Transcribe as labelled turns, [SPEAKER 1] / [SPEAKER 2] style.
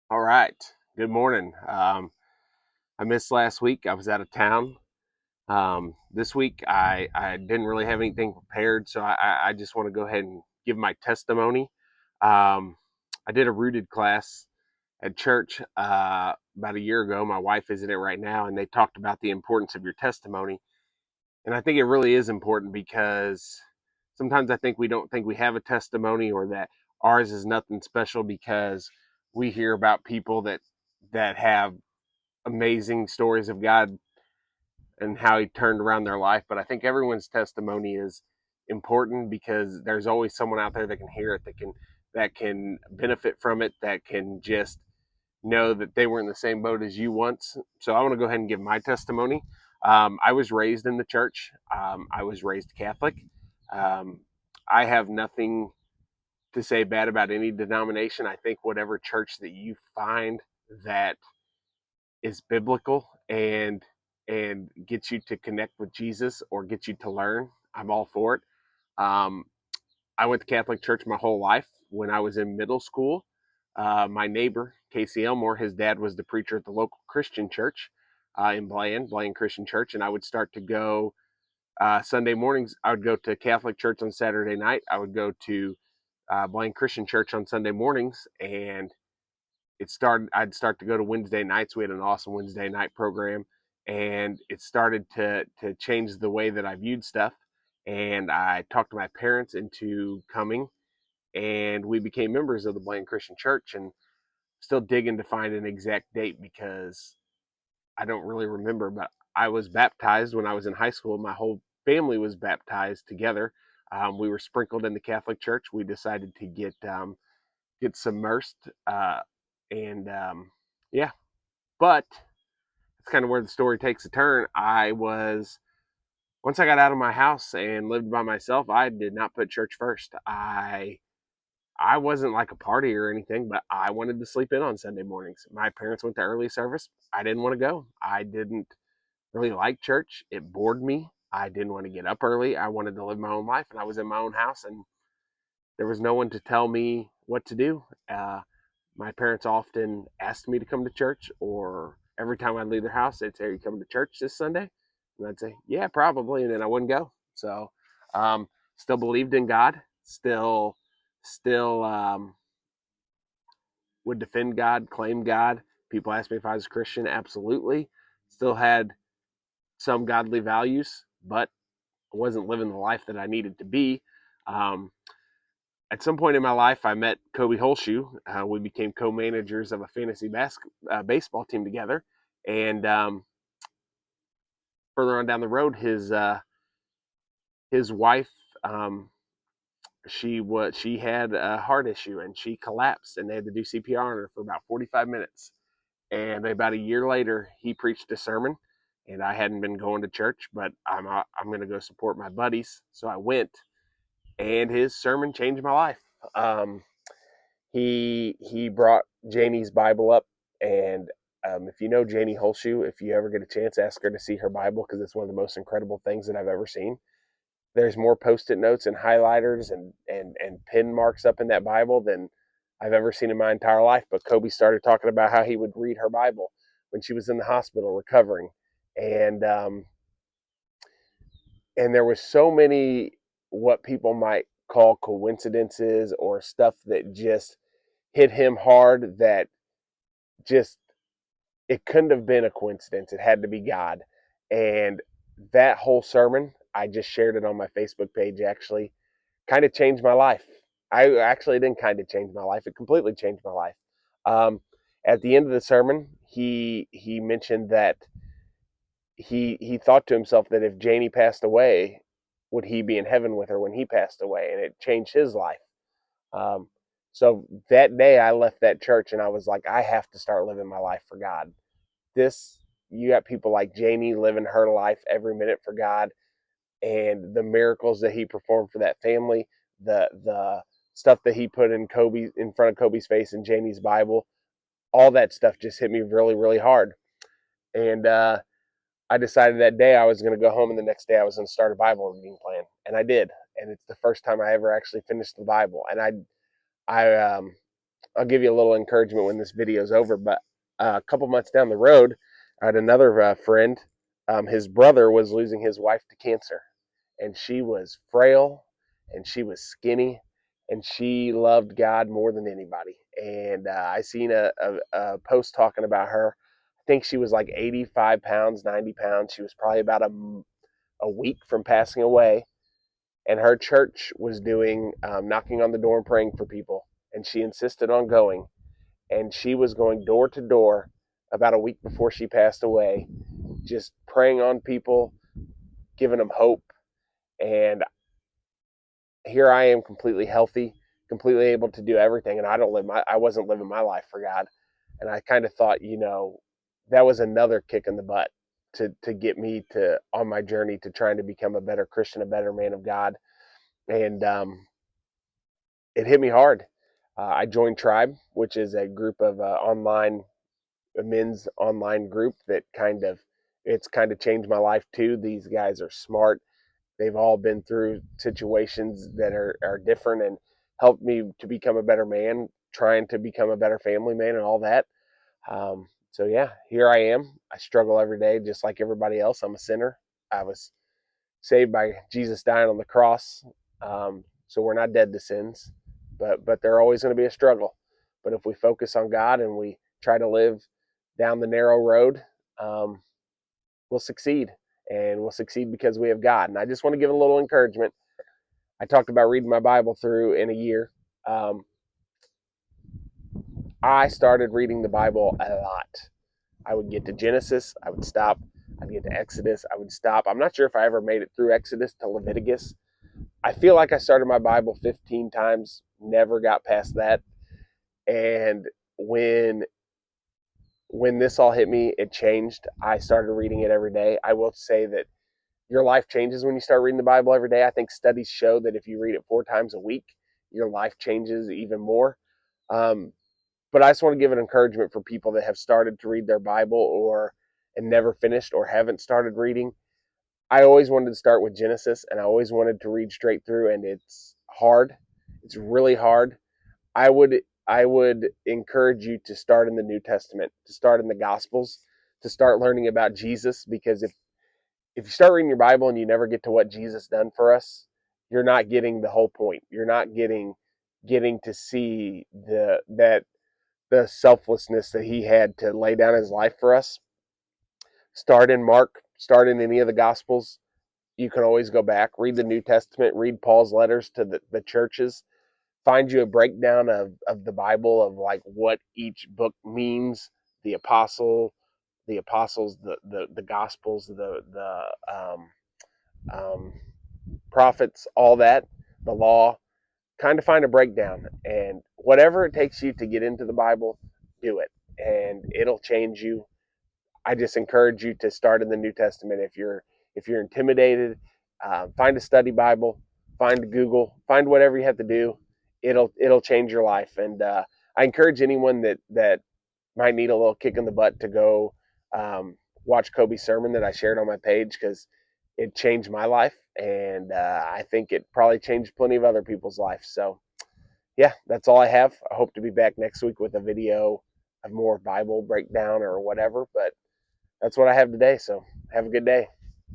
[SPEAKER 1] All right. Good morning. I missed last week. I was out of town. This week, I didn't really have anything prepared, so I just want to go ahead and give my testimony. I did a rooted class at church about a year ago. My wife is in it right now, and they talked about the importance of your testimony. And I think it really is important because sometimes I think we don't think we have a testimony or that ours is nothing special because we hear about people that have amazing stories of God and how he turned around their life. But I think everyone's testimony is important because there's always someone out there that can hear it, that can benefit from it, that can just know that they were in the same boat as you once. So I want to go ahead and give my testimony. I was raised in the church. I was raised Catholic. Um, I have nothing to say bad about any denomination. I think whatever church that you find that is biblical and gets you to connect with Jesus or gets you to learn, I'm all for it. Um, I went to Catholic church my whole life. When I was in middle school, my neighbor, Casey Elmore, his dad was the preacher at the local Christian church in Bland Christian Church, and I would start to go Sunday mornings. I would go to Catholic church on Saturday night. I would go to Bland Christian Church on Sunday mornings, and I'd start to go to Wednesday nights. We had an awesome Wednesday night program, and it started to change the way that I viewed stuff. And I talked to my parents into coming, and we became members of the Bland Christian Church. And still digging to find an exact date because I don't really remember. But I was baptized when I was in high school. My whole family was baptized together. We were sprinkled in the Catholic Church. We decided to get submersed, and yeah. But it's kind of where the story takes a turn. I was Once I got out of my house and lived by myself, I did not put church first. I wasn't like a party or anything, but I wanted to sleep in on Sunday mornings. My parents went to early service. I didn't want to go. I didn't really like church. It bored me. I didn't want to get up early. I wanted to live my own life, and I was in my own house, and there was no one to tell me what to do. My parents often asked me to come to church, or every time I'd leave their house, they'd say, "Are you coming to church this Sunday?" And I'd say, "Yeah, probably," and then I wouldn't go. So, still believed in God. Still would defend God, claim God. People asked me if I was a Christian. Absolutely. Still had some godly values, but I wasn't living the life that I needed to be. Um, at some point in my life, I met Kobe Holshoe. We became co-managers of a fantasy baseball team together. And further on down the road, his wife, um, she had a heart issue and she collapsed, and they had to do CPR on her for about 45 minutes. And about a year later, he preached a sermon, and I hadn't been going to church, but I'm going to go support my buddies, so I went, and his sermon changed my life. Um, he brought Janie's Bible up, and if you know Janie Holshoe, if you ever get a chance, ask her to see her Bible because it's one of the most incredible things that I've ever seen. There's more post-it notes and highlighters and pin marks up in that Bible than I've ever seen in my entire life. But Kobe started talking about how he would read her Bible when she was in the hospital recovering, and and there was so many what people might call coincidences or stuff that just hit him hard that just it couldn't have been a coincidence. It had to be God. And that whole sermon, I just shared it on my Facebook page actually, kind of changed my life. I actually didn't kind of change my life. It completely changed my life. Um, at the end of the sermon, he mentioned that he thought to himself that if Janie passed away, would he be in heaven with her when he passed away? And it changed his life. Um, so that day I left that church and I was like, I have to start living my life for God. This You got people like Janie living her life every minute for God, and the miracles that he performed for that family, the stuff that he put in front of Kobe's face in Janie's Bible, all that stuff just hit me really really hard. And I decided that day I was going to go home, and the next day I was going to start a Bible reading plan, and I did. And it's the first time I ever actually finished the Bible. And I I'll give you a little encouragement when this video is over. But a couple months down the road, I had another friend. His brother was losing his wife to cancer, and she was frail, and she was skinny, and she loved God more than anybody. And I seen a post talking about her. I think she was like 85 pounds, 90 pounds. She was probably about a week from passing away, and her church was doing knocking on the door and praying for people, and she insisted on going, and she was going door to door about a week before she passed away, just praying on people, giving them hope. And here I am, completely healthy, completely able to do everything, and I wasn't living my life for God. And I kind of thought, that was another kick in the butt to get me to on my journey to trying to become a better Christian, a better man of God. And it hit me hard. I joined Tribe, which is a group of a men's online group that it's kind of changed my life too. These guys are smart. They've all been through situations that are different and helped me to become a better man, trying to become a better family man and all that. So yeah, here I am. I struggle every day just like everybody else. I'm a sinner. I was saved by Jesus dying on the cross. So we're not dead to sins, but they're always going to be a struggle. But if we focus on God and we try to live down the narrow road, we'll succeed. And we'll succeed because we have God. And I just want to give a little encouragement. I talked about reading my Bible through in a year. I started reading the Bible a lot. I would get to Genesis, I would stop. I'd get to Exodus, I would stop. I'm not sure if I ever made it through Exodus to Leviticus. I feel like I started my Bible 15 times, never got past that. And when this all hit me, it changed. I started reading it every day. I will say that your life changes when you start reading the Bible every day. I think studies show that if you read it 4 times a week, your life changes even more. But I just want to give an encouragement for people that have started to read their Bible and never finished or haven't started reading. I always wanted to start with Genesis, and I always wanted to read straight through, and it's hard. It's really hard. I would encourage you to start in the New Testament, to start in the Gospels, to start learning about Jesus, because if you start reading your Bible and you never get to what Jesus done for us, you're not getting the whole point. You're not getting to see the selflessness that he had to lay down his life for us. Start in Mark, start in any of the Gospels. You can always go back, read the New Testament, read Paul's letters to the churches, find you a breakdown of the Bible of like what each book means, the apostles, the Gospels, um, prophets, all that, the law. Kind of find a breakdown, and whatever it takes you to get into the Bible, do it, and it'll change you. I just encourage you to start in the New Testament. If you're intimidated, find a study Bible, find Google, find whatever you have to do. It'll change your life. And I encourage anyone that might need a little kick in the butt to go watch Kobe's sermon that I shared on my page, because it changed my life, and I think it probably changed plenty of other people's lives. So yeah, that's all I have. I hope to be back next week with a video of more Bible breakdown or whatever, but that's what I have today. So have a good day.